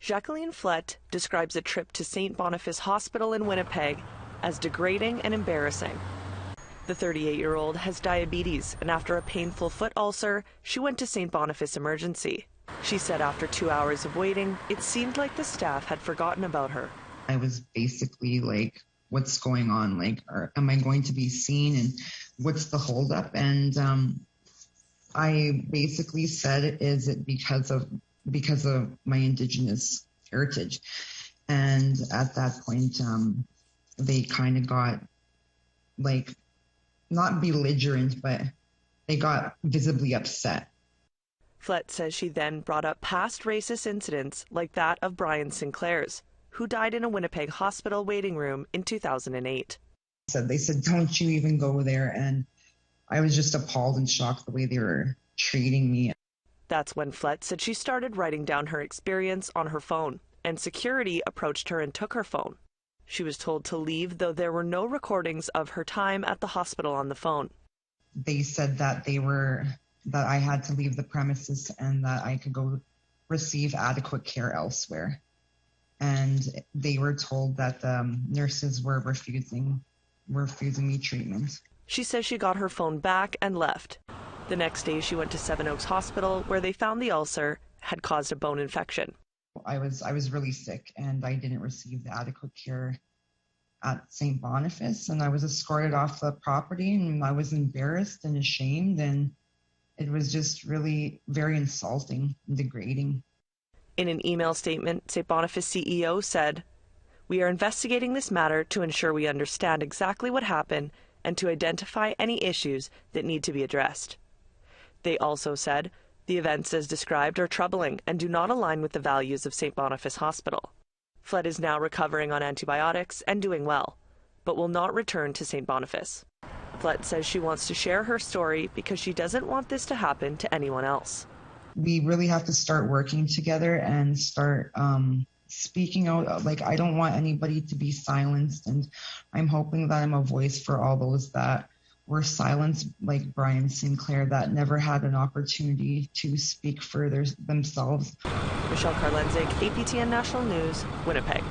Jacqueline Flett describes a trip to St. Boniface Hospital in Winnipeg as degrading and embarrassing. The 38-year-old has diabetes, and after a painful foot ulcer, she went to St. Boniface Emergency. She said after 2 hours of waiting, it seemed like the staff had forgotten about her. I was basically like, what's going on? Like, am I going to be seen? And what's the holdup? And I basically said, is it because of my Indigenous heritage? And at that point, they kind of got like, not belligerent, but they got visibly upset. Flett says she then brought up past racist incidents like that of Brian Sinclair's, who died in a Winnipeg hospital waiting room in 2008. They said, don't you even go there. And I was just appalled and shocked the way they were treating me. That's when Flett said she started writing down her experience on her phone, and security approached her and took her phone. She was told to leave, though there were no recordings of her time at the hospital on the phone. They said that that I had to leave the premises and that I could go receive adequate care elsewhere. And they were told that the nurses were refusing me treatment. She says she got her phone back and left. The next day she went to Seven Oaks Hospital, where they found the ulcer had caused a bone infection. I was really sick, and I didn't receive the adequate care at St. Boniface, and I was escorted off the property, and I was embarrassed and ashamed, and it was just really very insulting and degrading. In an email statement, St. Boniface CEO said, "We are investigating this matter to ensure we understand exactly what happened and to identify any issues that need to be addressed." They also said, "The events as described are troubling and do not align with the values of St. Boniface Hospital." Flett is now recovering on antibiotics and doing well, but will not return to St. Boniface. Flett says she wants to share her story because she doesn't want this to happen to anyone else. We really have to start working together and start speaking out. Like, I don't want anybody to be silenced, and I'm hoping that I'm a voice for all those that were silenced, like Brian Sinclair, that never had an opportunity to speak for themselves. Michelle Karlenzik, APTN National News, Winnipeg.